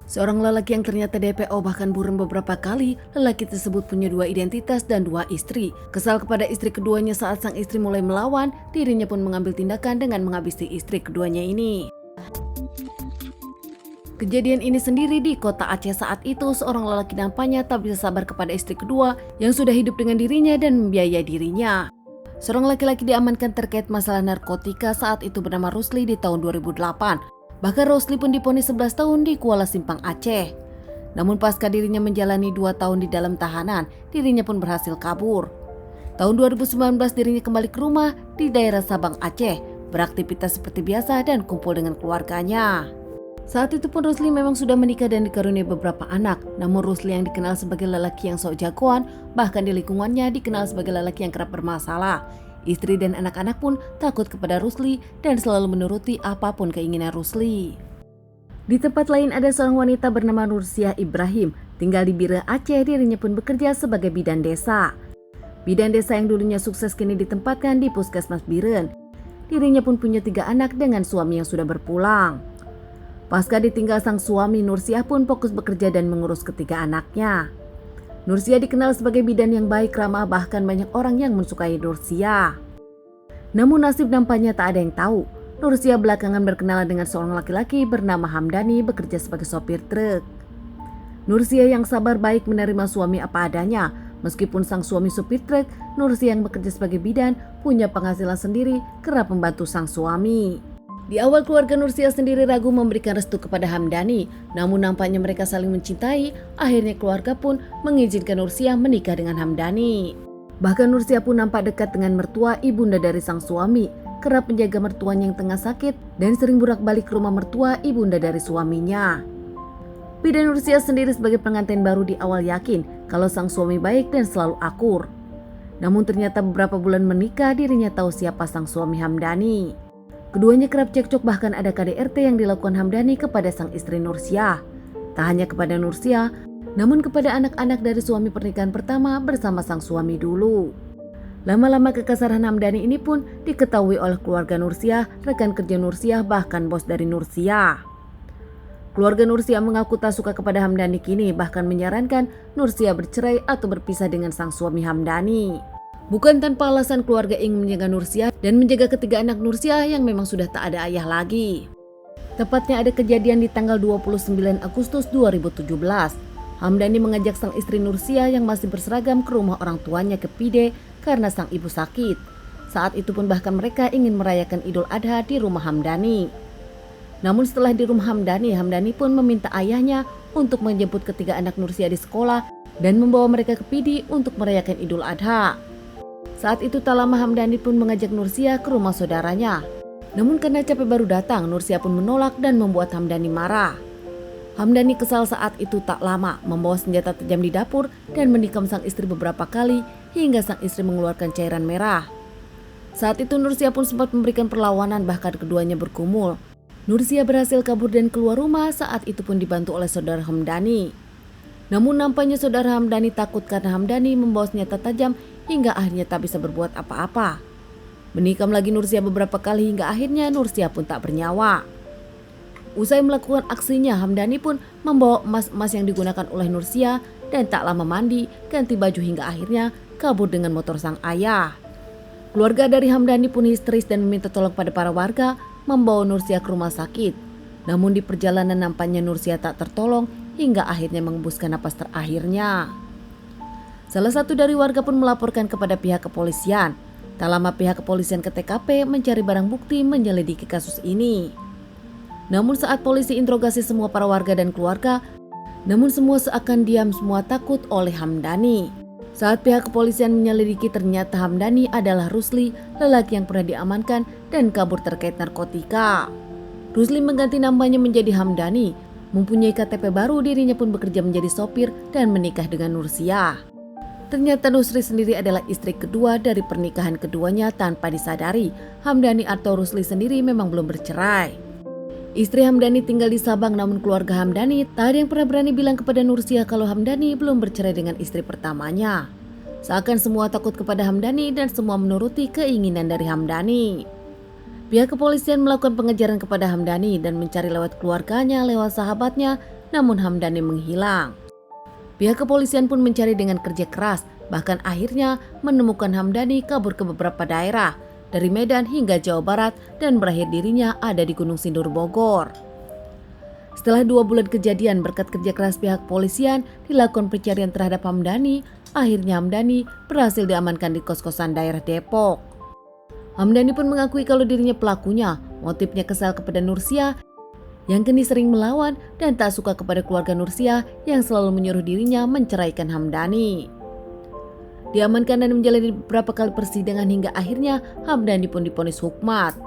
Seorang lelaki yang ternyata DPO bahkan buron beberapa kali, lelaki tersebut punya dua identitas dan dua istri. Kesal kepada istri keduanya saat sang istri mulai melawan, dirinya pun mengambil tindakan dengan menghabisi istri keduanya ini. Kejadian ini sendiri di kota Aceh saat itu seorang lelaki nampaknya tak bisa sabar kepada istri kedua yang sudah hidup dengan dirinya dan membiayai dirinya. Seorang laki-laki diamankan terkait masalah narkotika saat itu bernama Rusli di tahun 2008. Bahkan Rusli pun divonis 11 tahun di Kuala Simpang Aceh. Namun pasca dirinya menjalani 2 tahun di dalam tahanan, dirinya pun berhasil kabur. Tahun 2019 dirinya kembali ke rumah di daerah Sabang Aceh, beraktivitas seperti biasa dan kumpul dengan keluarganya. Saat itu pun Rusli memang sudah menikah dan dikaruniai beberapa anak. Namun Rusli yang dikenal sebagai lelaki yang sok jagoan, bahkan di lingkungannya dikenal sebagai lelaki yang kerap bermasalah. Istri dan anak-anak pun takut kepada Rusli dan selalu menuruti apapun keinginan Rusli. Di tempat lain ada seorang wanita bernama Nursiah Ibrahim, tinggal di Bire Aceh. Dirinya pun bekerja sebagai bidan desa. Bidan desa yang dulunya sukses kini ditempatkan di Puskesmas Biren. Dirinya pun punya 3 anak dengan suami yang sudah berpulang. Pasca ditinggal sang suami, Nursiah pun fokus bekerja dan mengurus ketiga anaknya. Nursiah dikenal sebagai bidan yang baik, ramah, bahkan banyak orang yang mensukai Nursiah. Namun nasib nampaknya tak ada yang tahu. Nursiah belakangan berkenalan dengan seorang laki-laki bernama Hamdani bekerja sebagai sopir truk. Nursiah yang sabar baik menerima suami apa adanya. Meskipun sang suami sopir truk, Nursiah yang bekerja sebagai bidan punya penghasilan sendiri, kerap membantu sang suami. Di awal keluarga Nursiah sendiri ragu memberikan restu kepada Hamdani, namun nampaknya mereka saling mencintai. Akhirnya keluarga pun mengizinkan Nursiah menikah dengan Hamdani. Bahkan Nursiah pun nampak dekat dengan mertua ibunda dari sang suami, kerap menjaga mertuanya yang tengah sakit dan sering bolak-balik ke rumah mertua ibunda dari suaminya. Bidan Nursiah sendiri sebagai pengantin baru di awal yakin kalau sang suami baik dan selalu akur. Namun ternyata beberapa bulan menikah dirinya tahu siapa sang suami Hamdani. Keduanya kerap cekcok, bahkan ada KDRT yang dilakukan Hamdani kepada sang istri Nursiah. Tak hanya kepada Nursiah, namun kepada anak-anak dari suami pernikahan pertama bersama sang suami dulu. Lama-lama kekasaran Hamdani ini pun diketahui oleh keluarga Nursiah, rekan kerja Nursiah, bahkan bos dari Nursiah. Keluarga Nursiah mengaku tak suka kepada Hamdani kini, bahkan menyarankan Nursiah bercerai atau berpisah dengan sang suami Hamdani. Bukan tanpa alasan keluarga ingin menjaga Nursiah dan menjaga ketiga anak Nursiah yang memang sudah tak ada ayah lagi. Tepatnya ada kejadian di tanggal 29 Agustus 2017. Hamdani mengajak sang istri Nursiah yang masih berseragam ke rumah orang tuanya ke Pide karena sang ibu sakit. Saat itu pun bahkan mereka ingin merayakan Idul Adha di rumah Hamdani. Namun setelah di rumah Hamdani, Hamdani pun meminta ayahnya untuk menjemput ketiga anak Nursiah di sekolah dan membawa mereka ke Pidi untuk merayakan Idul Adha. Saat itu tak lama Hamdani pun mengajak Nursiah ke rumah saudaranya. Namun karena capek baru datang, Nursiah pun menolak dan membuat Hamdani marah. Hamdani kesal saat itu tak lama, membawa senjata tajam di dapur dan menikam sang istri beberapa kali hingga sang istri mengeluarkan cairan merah. Saat itu Nursiah pun sempat memberikan perlawanan, bahkan keduanya bergumul. Nursiah berhasil kabur dan keluar rumah, saat itu pun dibantu oleh saudara Hamdani. Namun nampaknya saudara Hamdani takut karena Hamdani membawa senjata tajam hingga akhirnya tak bisa berbuat apa-apa. Menikam lagi Nursiah beberapa kali hingga akhirnya Nursiah pun tak bernyawa. Usai melakukan aksinya, Hamdani pun membawa emas-emas yang digunakan oleh Nursiah dan tak lama mandi, ganti baju hingga akhirnya kabur dengan motor sang ayah. Keluarga dari Hamdani pun histeris dan meminta tolong pada para warga membawa Nursiah ke rumah sakit. Namun di perjalanan nampaknya Nursiah tak tertolong hingga akhirnya mengembuskan napas terakhirnya. Salah satu dari warga pun melaporkan kepada pihak kepolisian. Tak lama pihak kepolisian ke TKP mencari barang bukti menyelidiki kasus ini. Namun saat polisi interogasi semua para warga dan keluarga, namun semua seakan diam, semua takut oleh Hamdani. Saat pihak kepolisian menyelidiki, ternyata Hamdani adalah Rusli, lelaki yang pernah diamankan dan kabur terkait narkotika. Rusli mengganti namanya menjadi Hamdani. Mempunyai KTP baru, dirinya pun bekerja menjadi sopir dan menikah dengan Nursiah. Ternyata Nursi sendiri adalah istri kedua dari pernikahan keduanya tanpa disadari. Hamdani atau Rusli sendiri memang belum bercerai. Istri Hamdani tinggal di Sabang, namun keluarga Hamdani tak ada yang pernah berani bilang kepada Nursiah kalau Hamdani belum bercerai dengan istri pertamanya. Seakan semua takut kepada Hamdani dan semua menuruti keinginan dari Hamdani. Pihak kepolisian melakukan pengejaran kepada Hamdani dan mencari lewat keluarganya, lewat sahabatnya, namun Hamdani menghilang. Pihak kepolisian pun mencari dengan kerja keras, bahkan akhirnya menemukan Hamdani kabur ke beberapa daerah, dari Medan hingga Jawa Barat, dan berakhir dirinya ada di Gunung Sindur, Bogor. Setelah 2 bulan kejadian, berkat kerja keras pihak kepolisian dilakukan pencarian terhadap Hamdani, akhirnya Hamdani berhasil diamankan di kos-kosan daerah Depok. Hamdani pun mengakui kalau dirinya pelakunya, motifnya kesal kepada Nursia yang kini sering melawan dan tak suka kepada keluarga Nursia yang selalu menyuruh dirinya menceraikan Hamdani. Diamankan dan menjalani beberapa kali persidangan hingga akhirnya Hamdani pun divonis hukmat.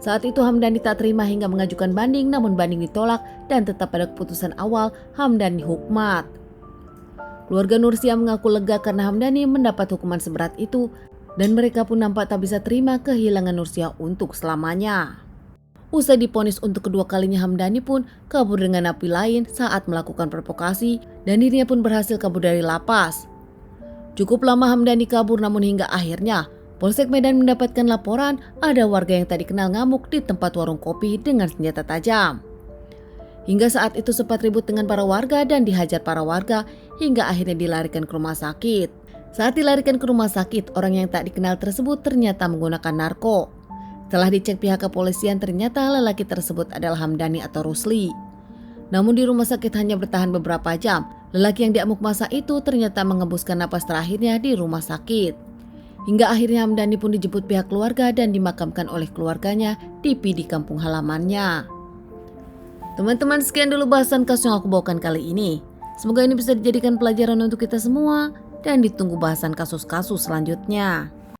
Saat itu Hamdani tak terima hingga mengajukan banding, namun banding ditolak dan tetap pada keputusan awal Hamdani hukmat. Keluarga Nursia mengaku lega karena Hamdani mendapat hukuman seberat itu dan mereka pun nampak tak bisa terima kehilangan Nursia untuk selamanya. Usai divonis untuk kedua kalinya, Hamdani pun kabur dengan napi lain saat melakukan provokasi dan dirinya pun berhasil kabur dari lapas. Cukup lama Hamdani kabur, namun hingga akhirnya Polsek Medan mendapatkan laporan ada warga yang tak dikenal ngamuk di tempat warung kopi dengan senjata tajam. Hingga saat itu sempat ribut dengan para warga dan dihajar para warga hingga akhirnya dilarikan ke rumah sakit. Saat dilarikan ke rumah sakit, orang yang tak dikenal tersebut ternyata menggunakan narko. Setelah dicek pihak kepolisian, ternyata lelaki tersebut adalah Hamdani atau Rusli. Namun di rumah sakit hanya bertahan beberapa jam. Lelaki yang diamuk masa itu ternyata mengembuskan napas terakhirnya di rumah sakit. Hingga akhirnya Hamdani pun dijemput pihak keluarga dan dimakamkan oleh keluarganya di kampung halamannya. Teman-teman, sekian dulu bahasan kasus yang aku bawakan kali ini. Semoga ini bisa dijadikan pelajaran untuk kita semua dan ditunggu bahasan kasus-kasus selanjutnya.